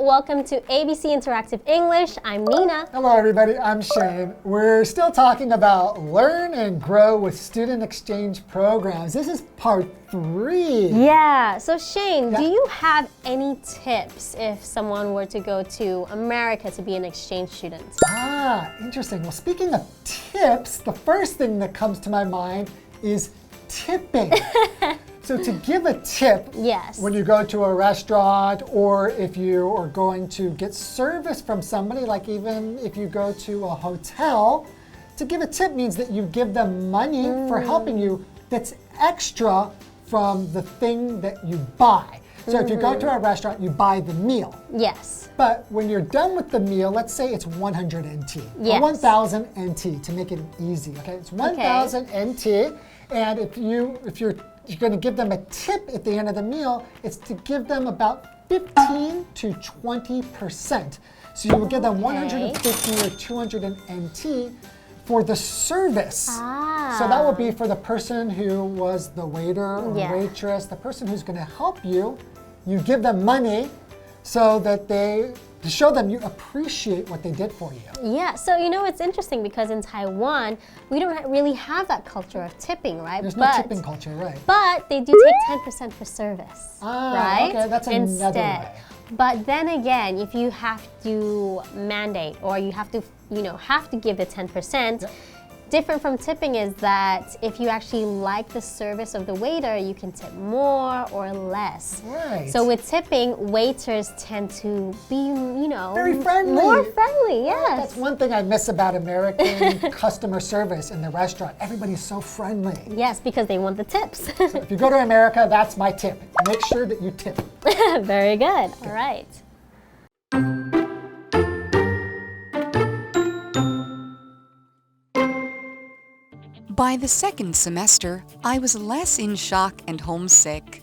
Welcome to ABC Interactive English. I'm Nina. Hello, everybody. I'm Shane. We're still talking about learn and grow with student exchange programs. This is part 3. Yeah. So Shane, do you have any tips if someone were to go to America to be an exchange student? Interesting. Well, speaking of tips, the first thing that comes to my mind is tipping. So to give a tip when you go to a restaurant or if you are going to get service from somebody, like even if you go to a hotel, to give a tip means that you give them money for helping you that's extra from the thing that you buy. So if you go to a restaurant, you buy the meal. Yes. But when you're done with the meal, let's say it's 100 NT yes. or 1,000 NT to make it easy. Okay, it's 1,000 NT, and if you're going to give them a tip at the end of the meal, it's to give them about 15 to 20%. So you will give them 150 or 200 NT for the service. So that would be for the person who was the waiter or waitress, the person who's going to help you. You give them money so that to show them you appreciate what they did for you. Yeah, so you know it's interesting because in Taiwan, we don't really have that culture of tipping, right? There's no tipping culture, right? But they do take 10% for service, right? Okay, that's another way. But then again, if you have to mandate or you have to, give the 10%, different from tipping is that if you actually like the service of the waiter, you can tip more or less. Right. So with tipping, waiters tend to be, very friendly. More friendly, yes. That's one thing I miss about American customer service in the restaurant. Everybody's so friendly. Yes, because they want the tips. So if you go to America, that's my tip. Make sure that you tip. Very good. All right. By the second semester, I was less in shock and homesick.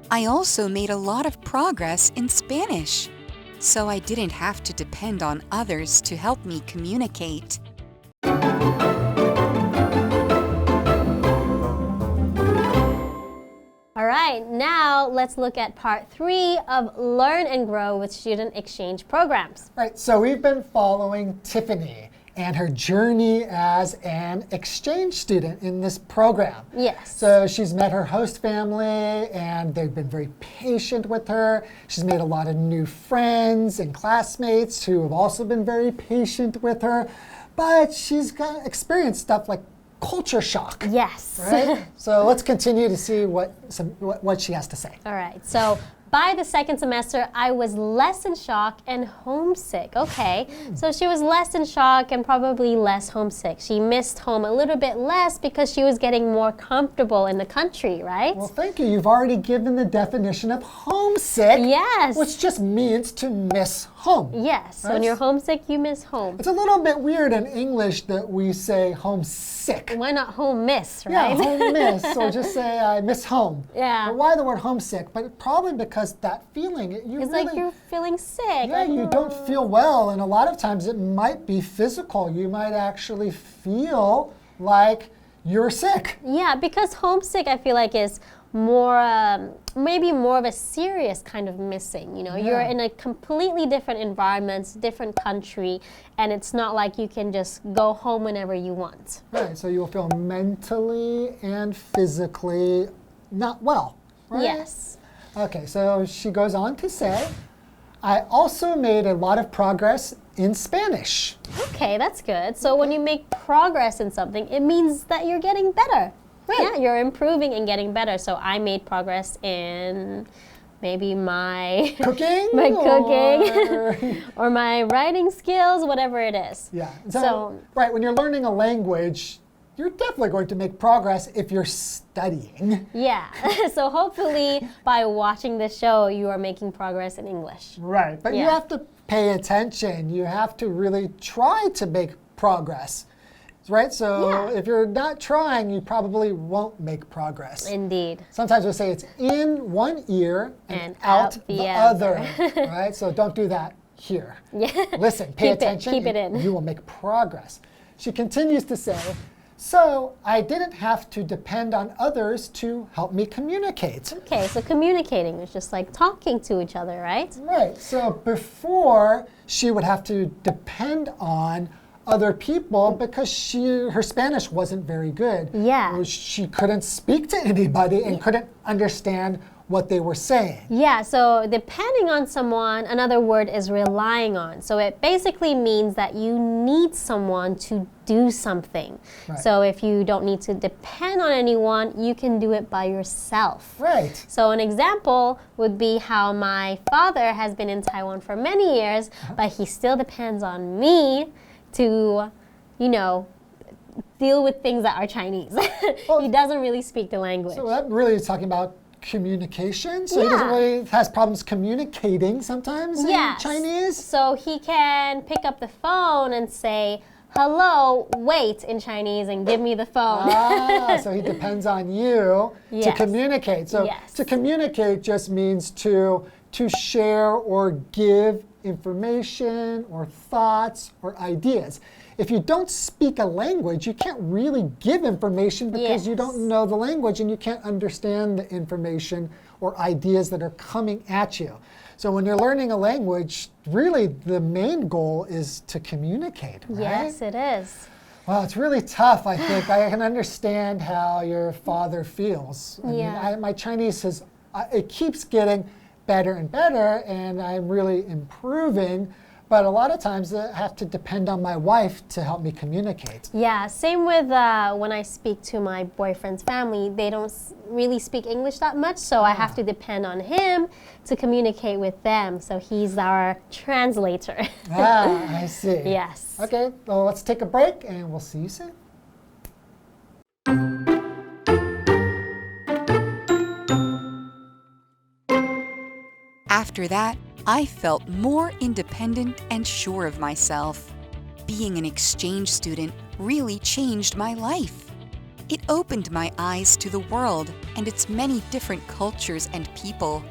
I also made a lot of progress in Spanish, so I didn't have to depend on others to help me communicate. All right, now let's look at part 3 of Learn and Grow with Student Exchange Programs. Right, so we've been following Tiffany and her journey as an exchange student in this program. Yes. So she's met her host family and they've been very patient with her. She's made a lot of new friends and classmates who have also been very patient with her. But she's experienced stuff like culture shock. Yes. Right? So let's continue to see what she has to say. All right. So by the second semester, I was less in shock and homesick. Okay, so she was less in shock and probably less homesick. She missed home a little bit less because she was getting more comfortable in the country, right? Well, thank you. You've already given the definition of homesick. Yes. Which just means to miss home. Yes, right? So when you're homesick, you miss home. It's a little bit weird in English that we say homesick. Why not home miss, right? Yeah, home miss, or just say I miss home. Yeah. But why the word homesick? But probably because that feeling, it's like you're feeling sick. Yeah, you don't feel well, and a lot of times it might be physical. You might actually feel like you're sick. Yeah, because homesick, I feel like is more, maybe more of a serious kind of missing. You're in a completely different environment, different country, and it's not like you can just go home whenever you want. Right, so you'll feel mentally and physically not well, right? Yes. Okay, so she goes on to say, I also made a lot of progress in Spanish. Okay, that's good. So when you make progress in something, it means that you're getting better. Right. Yeah, you're improving and getting better. So I made progress in maybe my cooking, or my writing skills, whatever it is. Yeah. So right, when you're learning a language, you're definitely going to make progress if you're studying. Yeah. So hopefully by watching this show, you are making progress in English. Right. But you have to pay attention. You have to really try to make progress. Right? So if you're not trying, you probably won't make progress. Indeed. Sometimes we'll say it's in one ear and out the other. Right? So don't do that here. Yeah. Listen, pay attention. Keep it in. You will make progress. She continues to say, So I didn't have to depend on others to help me communicate. Okay, so communicating is just like talking to each other, right? Right. So before, she would have to depend on other people because her Spanish wasn't very good. Yeah. She couldn't speak to anybody and couldn't understand what they were saying. Yeah, so depending on someone, another word is relying on. So it basically means that you need someone to do something. Right. So if you don't need to depend on anyone, you can do it by yourself. Right. So an example would be how my father has been in Taiwan for many years, but he still depends on me to, you know, deal with things that are Chinese. He doesn't really speak the language. So that really is talking about communication. So he doesn't really has problems communicating sometimes in Chinese. So he can pick up the phone and say, hello, wait in Chinese and give me the phone. So he depends on you to communicate. So to communicate just means to share or give information or thoughts or ideas. If you don't speak a language, you can't really give information because you don't know the language and you can't understand the information or ideas that are coming at you. So when you're learning a language, really the main goal is to communicate, right? Yes, it is. Well, it's really tough, I think. I can understand how your father feels. I mean, my Chinese it keeps getting better and better, and I'm really improving. But a lot of times I have to depend on my wife to help me communicate. Yeah, same with when I speak to my boyfriend's family. They don't really speak English that much, so I have to depend on him to communicate with them. So he's our translator. I see. Yes. Okay, well, let's take a break and we'll see you soon. After that, I felt more independent and sure of myself. Being an exchange student really changed my life. It opened my eyes to the world and its many different cultures and people.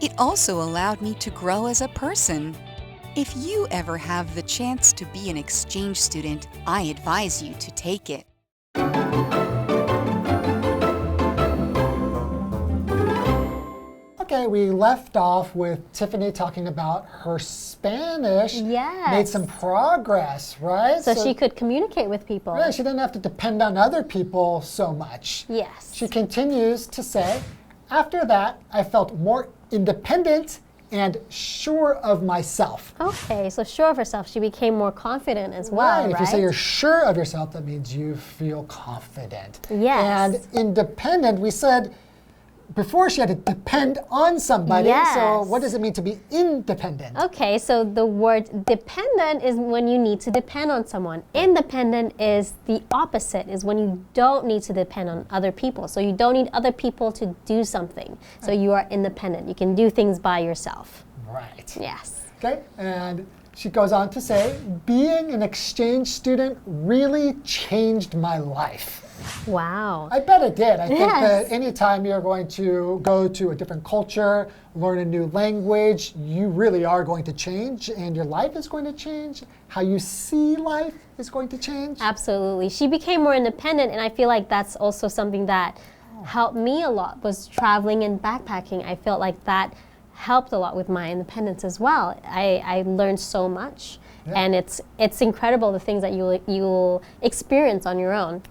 It also allowed me to grow as a person. If you ever have the chance to be an exchange student, I advise you to take it. Okay, we left off with Tiffany talking about her Spanish made some progress, right? So she could communicate with people. Yeah, she didn't have to depend on other people so much. Yes. She continues to say, after that, I felt more independent and sure of myself. Okay, so sure of herself, she became more confident as well, right? If you say you're sure of yourself, that means you feel confident. Yes. And independent, we said, before she had to depend on somebody. Yes. So what does it mean to be independent? Okay, so the word dependent is when you need to depend on someone. Independent is the opposite, is when you don't need to depend on other people. So you don't need other people to do something. So you are independent. You can do things by yourself. Right. Yes. Okay, and she goes on to say, being an exchange student really changed my life. Wow. I bet it did. I think that anytime you're going to go to a different culture, learn a new language, you really are going to change, and your life is going to change. How you see life is going to change. Absolutely. She became more independent, and I feel like that's also something that helped me a lot, was traveling and backpacking. I felt like that helped a lot with my independence as well. I learned so much. And it's incredible the things that you'll experience on your own.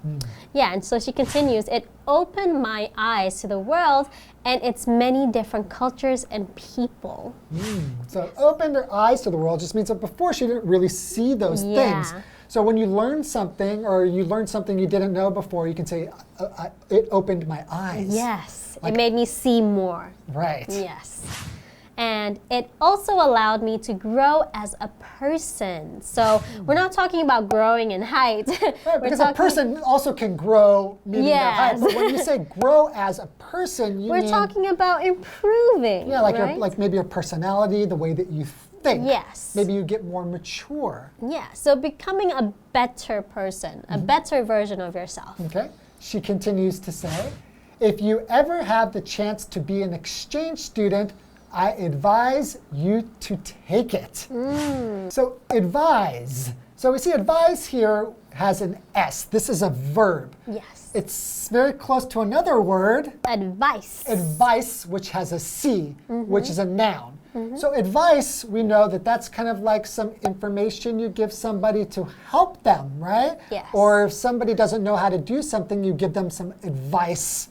Yeah, and so she continues, it opened my eyes to the world and its many different cultures and people. So opened her eyes to the world just means that before she didn't really see those things. So when you learn something or you learn something you didn't know before, you can say, it opened my eyes. Yes, it made me see more. Right. Yes. And it also allowed me to grow as a person. So we're not talking about growing in height. Right, because a person also can grow meaning their height. But when you say grow as a person, you mean talking about improving. Yeah, like right? like maybe your personality, the way that you think. Yes. Maybe you get more mature. Yeah, so becoming a better person, a better version of yourself. Okay. She continues to say, if you ever have the chance to be an exchange student, I advise you to take it. So advise. So we see advise here has an S. This is a verb. Yes. It's very close to another word. Advice. Advice, which has a C, which is a noun. So advice, we know that that's kind of like some information you give somebody to help them, right? Yes. Or if somebody doesn't know how to do something, you give them some advice.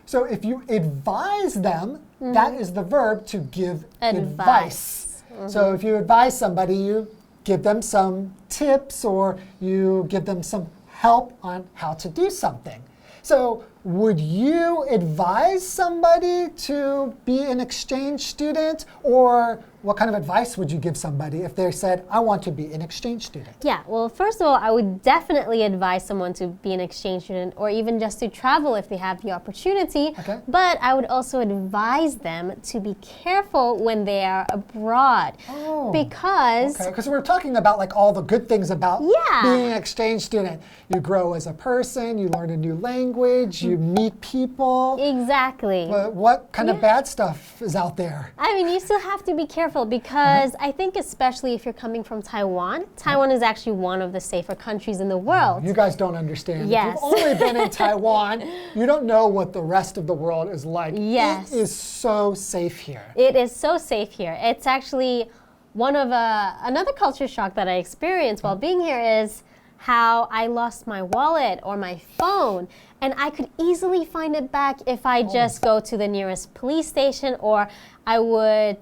So if you advise them, that is the verb to give advice. So if you advise somebody, you give them some tips or you give them some help on how to do something. So would you advise somebody to be an exchange student? Or what kind of advice would you give somebody if they said, I want to be an exchange student? Yeah, well, first of all, I would definitely advise someone to be an exchange student or even just to travel if they have the opportunity. Okay. But I would also advise them to be careful when they are abroad. Oh, because because we're talking about like all the good things about being an exchange student. You grow as a person, you learn a new language, you meet people. Exactly. But what kind of bad stuff is out there? I mean, you still have to be careful because I think especially if you're coming from Taiwan, Taiwan is actually one of the safer countries in the world. You guys don't understand. Yes. If you've only been in Taiwan, you don't know what the rest of the world is like. Yes. It is so safe here. It is so safe here. It's actually one of another culture shock that I experienced while being here is how I lost my wallet or my phone, and I could easily find it back if I just go to the nearest police station, or I would,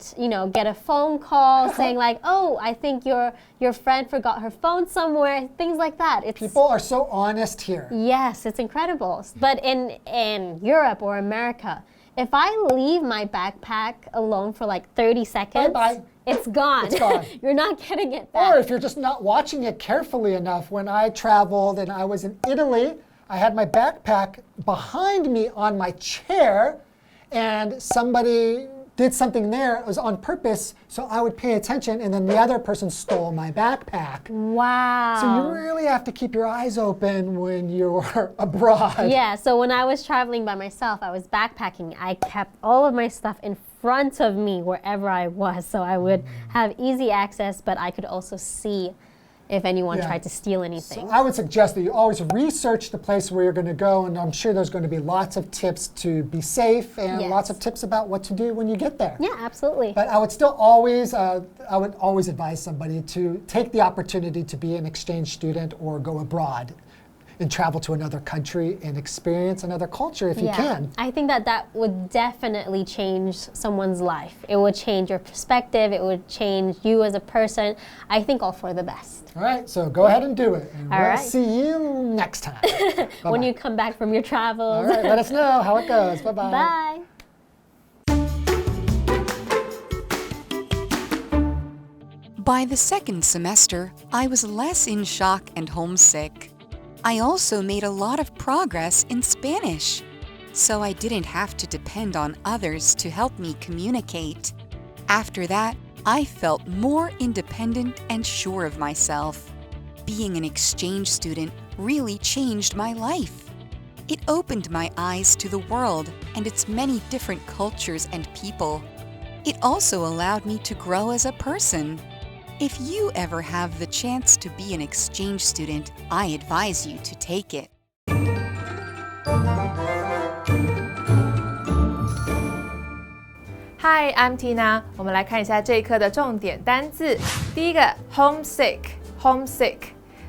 get a phone call saying like, oh, I think your friend forgot her phone somewhere, things like that. People are so honest here. Yes, it's incredible. But in Europe or America, if I leave my backpack alone for like 30 seconds, bye-bye. It's gone. It's gone. You're not getting it back. Or if you're just not watching it carefully enough, when I traveled and I was in Italy, I had my backpack behind me on my chair, and somebody did something there. It was on purpose, so I would pay attention, and then the other person stole my backpack. Wow. So you really have to keep your eyes open when you're abroad. Yeah, so when I was traveling by myself, I was backpacking. I kept all of my stuff in front of me wherever I was, so I would have easy access, but I could also see if anyone tried to steal anything. So I would suggest that you always research the place where you're going to go, and I'm sure there's going to be lots of tips to be safe and lots of tips about what to do when you get there. Yeah, absolutely. But I would still always, advise somebody to take the opportunity to be an exchange student or go abroad and travel to another country and experience another culture if you can. I think that would definitely change someone's life. It would change your perspective. It would change you as a person. I think all for the best. All right, so go ahead and do it. And we'll see you next time. When you come back from your travels. All right, let us know how it goes. Bye-bye. Bye. By the second semester, I was less in shock and homesick. I also made a lot of progress in Spanish, so I didn't have to depend on others to help me communicate. After that, I felt more independent and sure of myself. Being an exchange student really changed my life. It opened my eyes to the world and its many different cultures and people. It also allowed me to grow as a person. If you ever have the chance to be an exchange student, I advise you to take it. Hi, I'm Tina. 我们来看一下这一课的重点单字。第一个 homesick，homesick，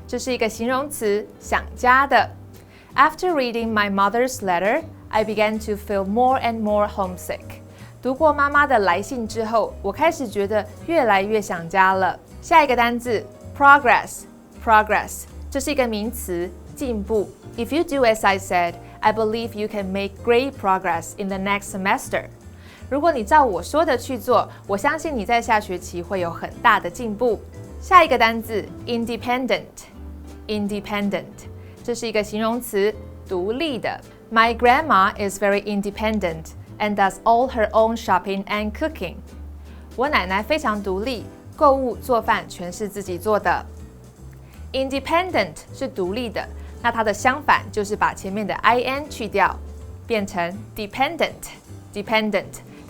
这是一个形容词，想家的。After reading my mother's letter, I began to feel more and more homesick. 读过妈妈的来信之后，我开始觉得越来越想家了。下一个单字 progress，progress， 这是一个名词，进步。If you do as I said, I believe you can make great progress in the next semester. 如果你照我说的去做，我相信你在下学期会有很大的进步。下一个单字 independent，independent， 这是一个形容词，独立的。My grandma is very independent and does all her own shopping and cooking. 我奶奶非常独立，购物、做饭全是自己做的。Independent 是独立的，那它的相反就是把前面的 in 去掉，变成 dependent。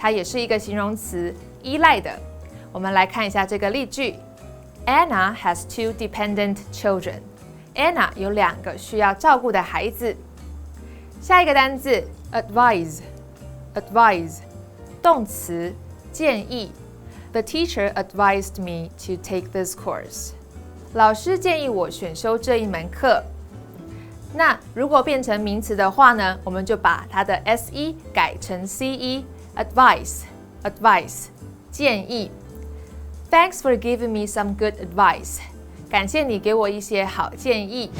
它也是一个形容词，依赖的。我们来看一下这个例句。Anna has 2 dependent children. Anna 有2个需要照顾的孩子。下一个单字 advise， 动词建议。The teacher advised me to take this course. 老师建议我选修这一门课。那如果变成名词的话呢，我们就把它的 se 改成 ce， advice 建议。Thanks for giving me some good advice. 感谢你给我一些好建议。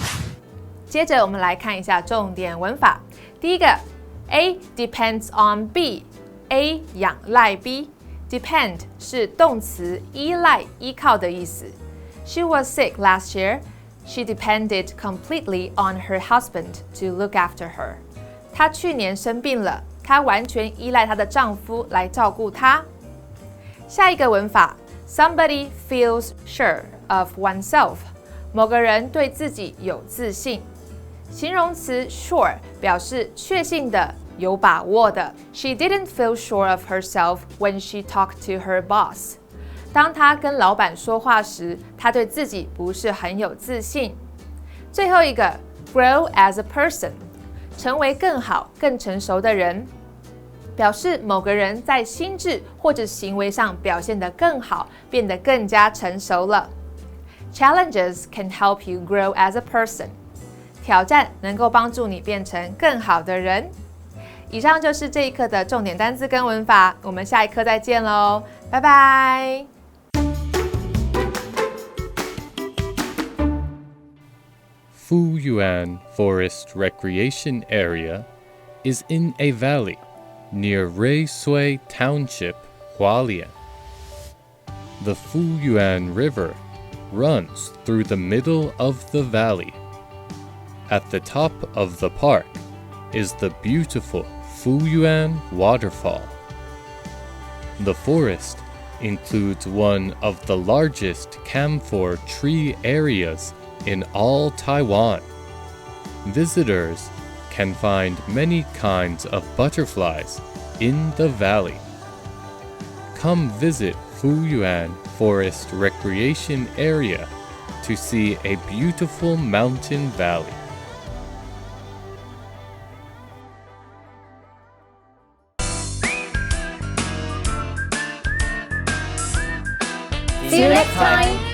接着我们来看一下重点文法。第一个 A depends on B，A 仰赖 B。Depend 是动词依赖、依靠的意思。She was sick last year. She depended completely on her husband to look after her. 她去年生病了，她完全依赖她的丈夫来照顾她。下一个文法 Somebody feels sure of oneself. 某个人对自己有自信。形容词 sure 表示确信的、有把握的。She didn't feel sure of herself when she talked to her boss. 当她跟老板说话时，她对自己不是很有自信。最后一个 grow as a person， 成为更好、更成熟的人，表示某个人在心智或者行为上表现得更好，变得更加成熟了。Challenges can help you grow as a person. 挑战能够帮助你变成更好的人。以上就是这一课的重点单字跟文法，我们下一课再见喽，拜拜。Fuyuan Forest Recreation Area is in a valley near Ruisui Township, Hualien. The Fuyuan River runs through the middle of the valley. At the top of the park is the beautiful Fuyuan Waterfall. The forest includes one of the largest camphor tree areas in all Taiwan. Visitors can find many kinds of butterflies in the valley. Come visit Fuyuan Forest Recreation Area to see a beautiful mountain valley. See you next time!